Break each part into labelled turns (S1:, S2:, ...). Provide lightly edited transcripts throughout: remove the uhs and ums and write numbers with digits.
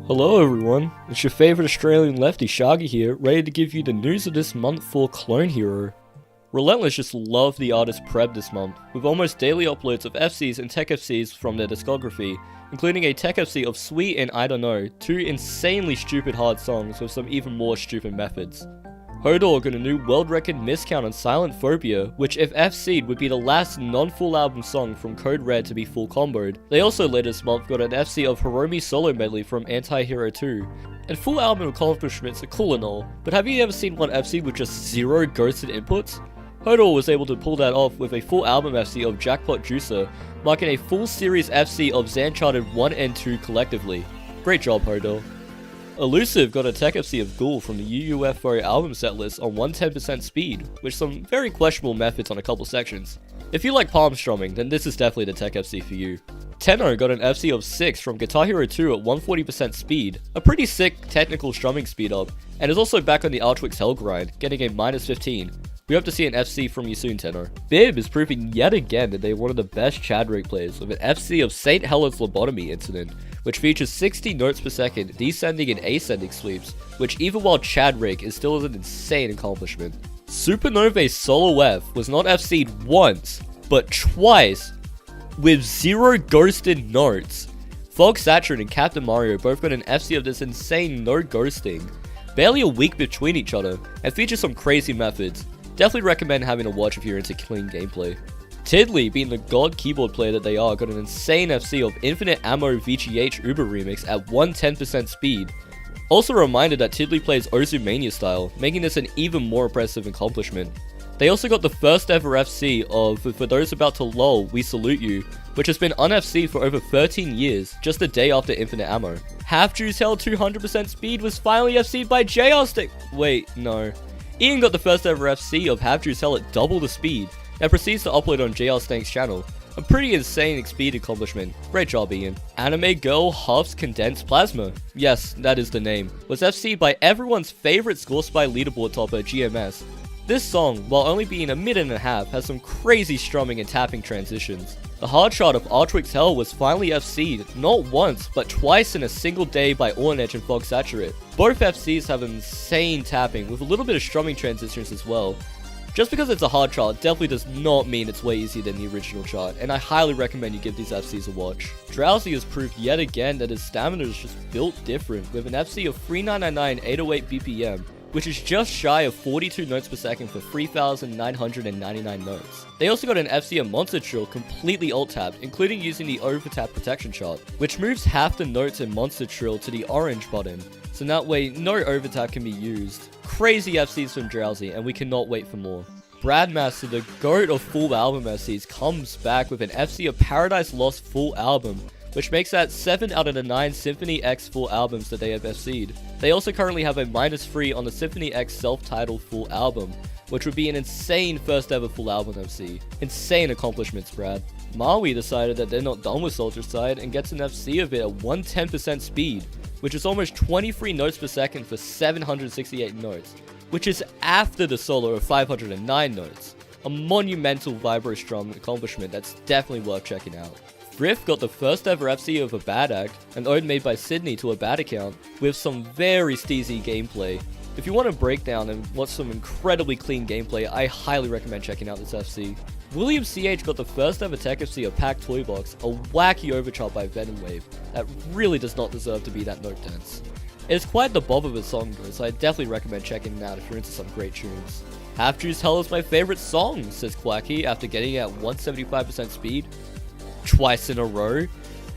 S1: Hello everyone, it's your favourite Australian lefty Shaggy here, ready to give you the news of this month for Clone Hero. Relentless just loved the artist Preb this month, with almost daily uploads of FCs and Tech FCs from their discography, including a Tech FC of Sweet and I Don't Know, two insanely stupid hard songs with some even more stupid methods. Hodor got a new world record miscount on Silent Phobia, which if FC'd would be the last non-full album song from Code Red to be full comboed. They also later this month got an FC of Hiromi Solo Medley from Anti-Hero 2. And full album accomplishments are cool and all, but have you ever seen one FC with just zero ghosted inputs? Hodor was able to pull that off with a full album FC of Jackpot Juicer, marking a full series FC of Zancharted 1 and 2 collectively. Great job, Hodor. Elusive got a Tech FC of Ghoul from the UUFO album setlist on 110% speed, with some very questionable methods on a couple sections. If you like palm strumming, then this is definitely the Tech FC for you. Tenno got an FC of 6 from Guitar Hero 2 at 140% speed, a pretty sick technical strumming speed up, and is also back on the Archwk's Hell grind, getting a -15. We hope to see an FC from you soon, Tenno. Bib is proving yet again that they are one of the best Chad Rake players with an FC of St. Helen's Lobotomy Incident, which features 60 notes per second, descending and ascending sweeps, which even while Chad Rake is still an insane accomplishment. Supernovae Solo F was not FC'd once, but twice, with 0 ghosted notes. Fog Saturn and Captain Mario both got an FC of this insane no ghosting, barely a week between each other, and features some crazy methods. Definitely recommend having a watch if you're into clean gameplay. Tiddly, being the god keyboard player that they are, got an insane FC of Inf Ammo VGH Uber Remix at 110% speed. Also a reminder that Tiddly plays Ozumania style, making this an even more impressive accomplishment. They also got the first ever FC of For Those About to LOL, We Salute You, which has been un-FC for over 13 years, just a day after Infinite Ammo. Half Juice held 200% speed was finally FC'd by JR Stick. Wait, no. Ian got the first ever FC of Half Juice Hell at double the speed, and proceeds to upload on JR Stank's channel. A pretty insane speed accomplishment. Great job, Ian. Anime Girl Huffs Condensed Plasma, yes, that is the name, was FC'd by everyone's favorite Score Spy leaderboard topper, GMS. This song, while only being a minute and a half, has some crazy strumming and tapping transitions. The hard shot of Archwk's Hell was finally FC'd, not once, but twice in a single day by Ornage and Fog Saturate. Both FCs have insane tapping, with a little bit of strumming transitions as well. Just because it's a hard chart definitely does not mean it's way easier than the original chart, and I highly recommend you give these FCs a watch. Drowsy has proved yet again that his stamina is just built different, with an FC of 3999 808 BPM, which is just shy of 42 notes per second for 3,999 notes. They also got an FC of Monster Trill completely alt-tapped, including using the overtap protection chart, which moves half the notes in Monster Trill to the orange button, so that way no overtap can be used. Crazy FCs from Drowsy, and we cannot wait for more. Bradmaster, the GOAT of full album FCs, comes back with an FC of Paradise Lost full album, which makes that 7 out of the 9 Symphony X full albums that they have FC'd. They also currently have a -3 on the Symphony X self-titled full album, which would be an insane first ever full album FC. Insane accomplishments, Brad. Maui decided that they're not done with Soldier Side and gets an FC of it at 110% speed, which is almost 23 notes per second for 768 notes, which is after the solo of 509 notes. A monumental vibro strum accomplishment that's definitely worth checking out. Riff got the first ever FC of abadact, an ode made by Sydney to a bad account, with some very steezy gameplay. If you want a breakdown and want some incredibly clean gameplay, I highly recommend checking out this FC. William CH got the first ever Tech FC of Pack Toy Box, a wacky overchop by Venom Wave that really does not deserve to be that note dense. It is quite the bob of a song though, so I definitely recommend checking it out if you're into some great tunes. Half Juice Hell is my favorite song, says Quacky after getting it at 175% speed. Twice in a row.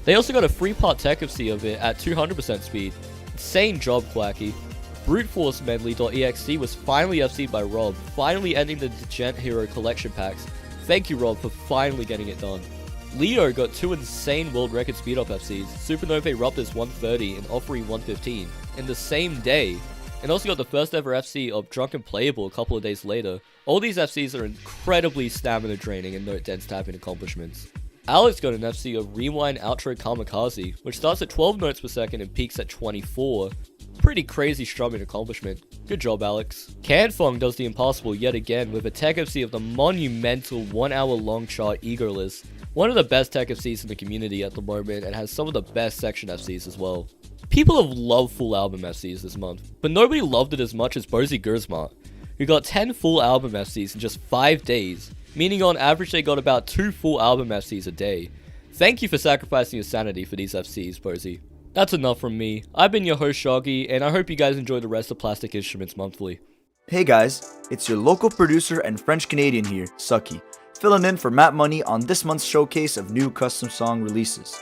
S1: They also got a 3-part Tech FC of it at 200% speed. Insane job, Quacky. Brute Force Medley.exe was finally FC'd by Rob, finally ending the Degent Hero collection packs. Thank you, Rob, for finally getting it done. Leo got 2 insane world record speed up FCs, Supernovae Ruptors 130 and Offering 115, in the same day, and also got the first ever FC of Drunken Playable a couple of days later. All these FCs are incredibly stamina draining and note dense tapping accomplishments. Alex got an FC of Rewind Outro Kamikaze, which starts at 12 notes per second and peaks at 24. Pretty crazy strumming accomplishment. Good job, Alex. Canfong does the impossible yet again with a Tech FC of the monumental 1 hour long chart Egoless, one of the best Tech FCs in the community at the moment and has some of the best section FCs as well. People have loved full album FCs this month, but nobody loved it as much as Bozy Gersmart, who got 10 full album FCs in just 5 days, meaning on average they got about 2 full album FCs a day. Thank you for sacrificing your sanity for these FCs, Bozy. That's enough from me. I've been your host Shoggy, and I hope you guys enjoy the rest of Plastic Instruments Monthly.
S2: Hey guys, it's your local producer and French-Canadian here, Sucky, filling in for Matt Money on this month's showcase of new custom song releases.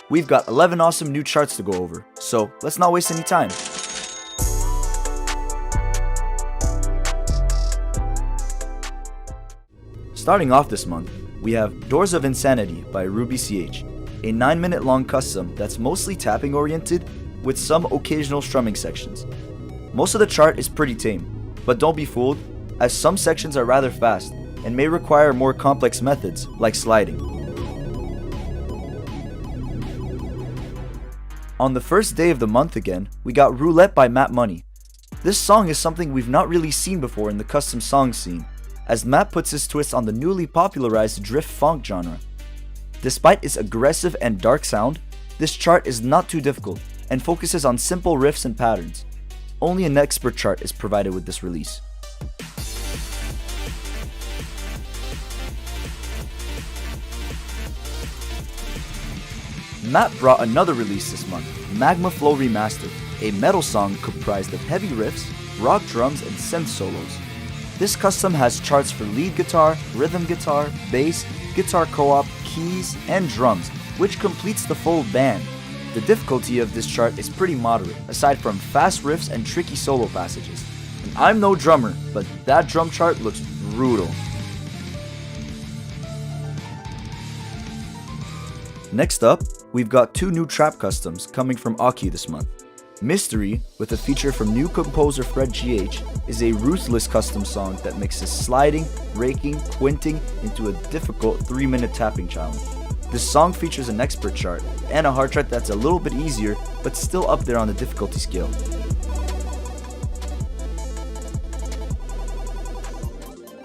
S2: We've got 11 awesome new charts to go over, so let's not waste any time. Starting off this month, we have Doors of Insanity by Ruby CH, a 9-minute long custom that's mostly tapping oriented with some occasional strumming sections. Most of the chart is pretty tame, but don't be fooled, as some sections are rather fast and may require more complex methods like sliding. On the first day of the month again, we got Roulette by Matt Money. This song is something we've not really seen before in the custom song scene, as Matt puts his twist on the newly popularized drift funk genre. Despite its aggressive and dark sound, this chart is not too difficult and focuses on simple riffs and patterns. Only an expert chart is provided with this release. Matt brought another release this month, Magma Flow Remastered, a metal song comprised of heavy riffs, rock drums, and synth solos. This custom has charts for lead guitar, rhythm guitar, bass, guitar co-op, keys, and drums, which completes the full band. The difficulty of this chart is pretty moderate, aside from fast riffs and tricky solo passages. And I'm no drummer, but that drum chart looks brutal. Next up, we've got 2 new trap customs coming from Archwk this month. Mystery, with a feature from new composer Fred GH, is a ruthless custom song that mixes sliding, raking, quinting into a difficult 3-minute tapping challenge. This song features an expert chart and a hard chart that's a little bit easier but still up there on the difficulty scale.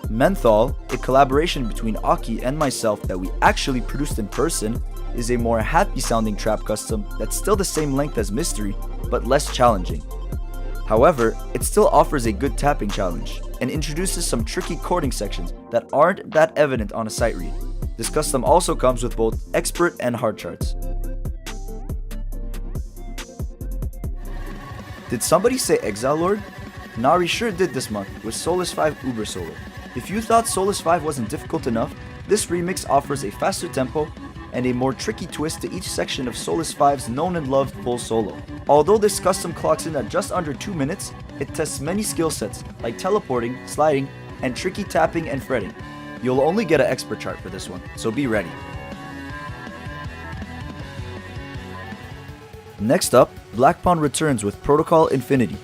S2: Menthol, a collaboration between Archwk and myself that we actually produced in person, is a more happy sounding trap custom that's still the same length as Mystery, but less challenging. However, it still offers a good tapping challenge, and introduces some tricky chording sections that aren't that evident on a sight read. This custom also comes with both expert and hard charts. Did somebody say Exile Lord? Nari sure did this month with Solus 5 Uber Solo. If you thought Solus 5 wasn't difficult enough, this remix offers a faster tempo and a more tricky twist to each section of Solus 5's known and loved full solo. Although this custom clocks in at just under 2 minutes, it tests many skill sets like teleporting, sliding, and tricky tapping and fretting. You'll only get an expert chart for this one, so be ready. Next up, Blackpawn returns with Protocol Infinity.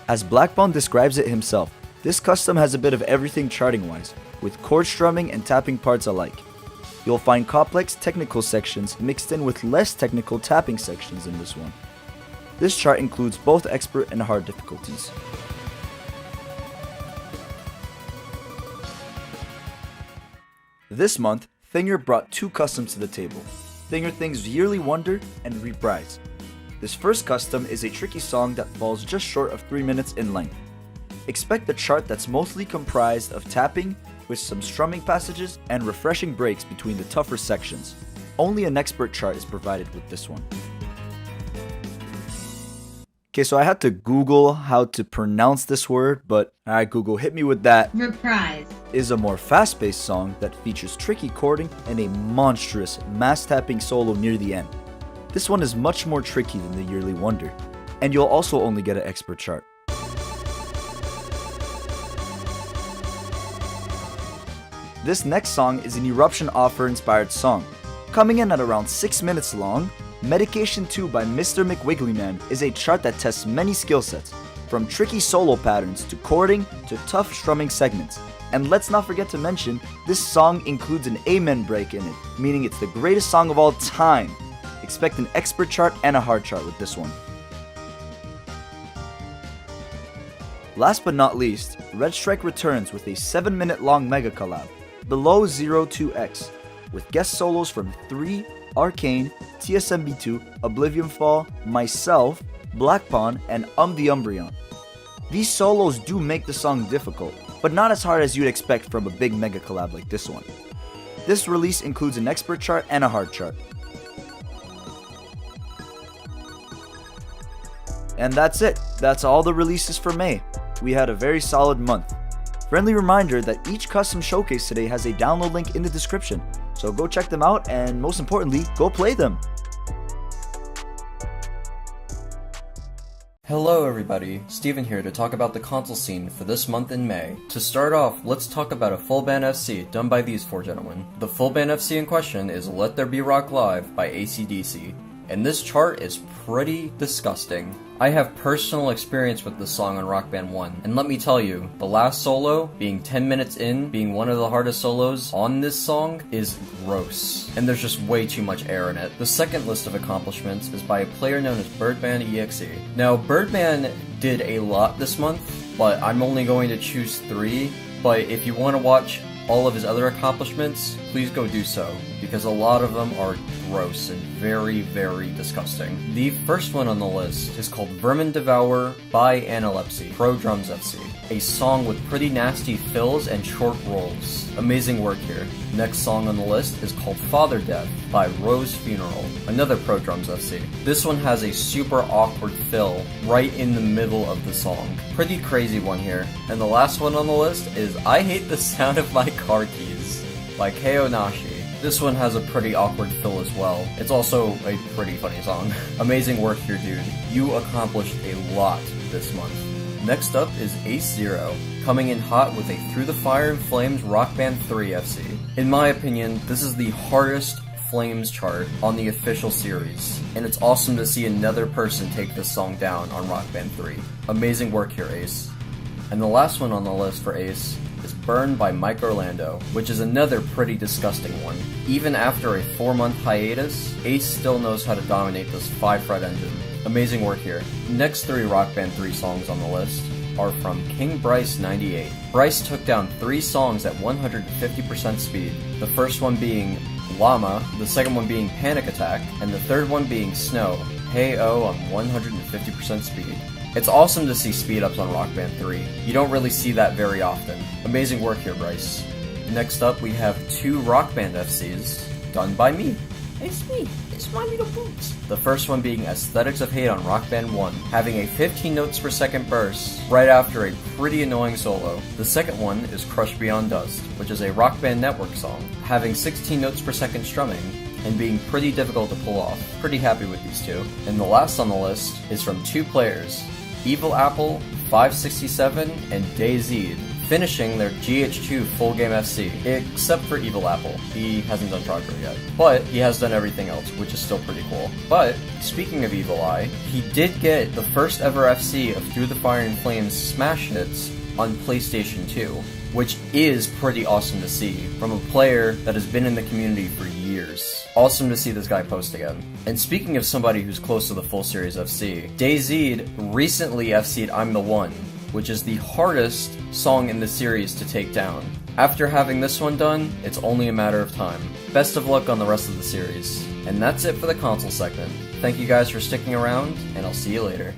S2: As Blackpawn describes it himself, this custom has a bit of everything charting wise, with chord strumming and tapping parts alike. You'll find complex technical sections mixed in with less technical tapping sections in this one. This chart includes both expert and hard difficulties. This month, Thinger brought 2 customs to the table, Thinger Thing's Yearly Wonder and Reprise. This first custom is a tricky song that falls just short of 3 minutes in length. Expect a chart that's mostly comprised of tapping, with some strumming passages and refreshing breaks between the tougher sections. Only an expert chart is provided with this one. Okay, so I had to Google how to pronounce this word, but alright Google, hit me with that.
S3: Reprise
S2: Is a more fast-paced song that features tricky chording and a monstrous mass tapping solo near the end. This one is much more tricky than the Yearly Wonder, and you'll also only get an expert chart. This next song is an Eruption Offer-inspired song. Coming in at around 6 minutes long, Medication 2 by Mr. McWigglyman is a chart that tests many skill sets, from tricky solo patterns to chording to tough strumming segments. And let's not forget to mention, this song includes an Amen break in it, meaning it's the greatest song of all time. Expect an expert chart and a hard chart with this one. Last but not least, Red Strike returns with a 7-minute long mega collab, Below 02X, with guest solos from 3, Arcane, TSMB2, Oblivion Fall, myself, Black Pawn, and the Umbreon. These solos do make the song difficult, but not as hard as you'd expect from a big mega collab like this one. This release includes an expert chart and a hard chart. And that's it. That's all the releases for May. We had a very solid month. Friendly reminder that each custom showcase today has a download link in the description, so go check them out and most importantly, go play them.
S3: Hello everybody, Steven here to talk about the console scene for this month in May. To start off, let's talk about a full band FC done by these four gentlemen. The full band FC in question is Let There Be Rock Live by AC/DC, and this chart is pretty disgusting. I have personal experience with this song on Rock Band 1, and let me tell you, the last solo, being 10 minutes in, being one of the hardest solos on this song, is gross. And there's just way too much air in it. The second list of accomplishments is by a player known as Birdman EXE. Now, Birdman did a lot this month, but I'm only going to choose 3, but if you want to watch all of his other accomplishments, please go do so, because a lot of them are gross and very, very disgusting. The first one on the list is called Vermin Devour by Analepsy, Pro Drums FC, a song with pretty nasty fills and short rolls. Amazing work here. Next song on the list is called Father Death by Rose Funeral, another Pro Drums FC. This one has a super awkward fill right in the middle of the song. Pretty crazy one here. And the last one on the list is I Hate the Sound of My Car Keys by Keo Nashi. This one has a pretty awkward fill as well. It's also a pretty funny song. Amazing work here, dude. You accomplished a lot this month. Next up is Ace Zero, coming in hot with a Through the Fire and Flames Rock Band 3 FC. In my opinion, this is the hardest Flames chart on the official series, and it's awesome to see another person take this song down on Rock Band 3. Amazing work here, Ace. And the last one on the list for Ace is Burn by Mike Orlando, which is another pretty disgusting one. Even after a 4-month hiatus, Ace still knows how to dominate this 5-fret engine. Amazing work here. Next 3 Rock Band 3 songs on the list are from King Bryce 98. Bryce took down 3 songs at 150% speed, the first one being Llama, the second one being Panic Attack, and the third one being Snow, Hey Oh on 150% speed. It's awesome to see speed ups on Rock Band 3. You don't really see that very often. Amazing work here, Bryce. Next up, we have 2 Rock Band FCs done by me. It's me. It's my little boots. The first one being Aesthetics of Hate on Rock Band 1, having a 15 notes per second burst right after a pretty annoying solo. The second one is Crush Beyond Dust, which is a Rock Band Network song, having 16 notes per second strumming, and being pretty difficult to pull off. Pretty happy with these 2. And the last on the list is from 2 players, Evil Apple 567 and DayZ, finishing their GH2 full game FC, except for Evil Apple. He hasn't done Chakra yet, but he has done everything else, which is still pretty cool. But, speaking of Evil Eye, he did get the first ever FC of Through the Fire and Flames smash hits on PlayStation 2, which is pretty awesome to see from a player that has been in the community for years. Awesome to see this guy post again. And speaking of somebody who's close to the full series FC, DayZ recently FC'd I'm the One, which is the hardest song in the series to take down. After having this one done, it's only a matter of time. Best of luck on the rest of the series. And that's it for the console segment. Thank you guys for sticking around, and I'll see you later.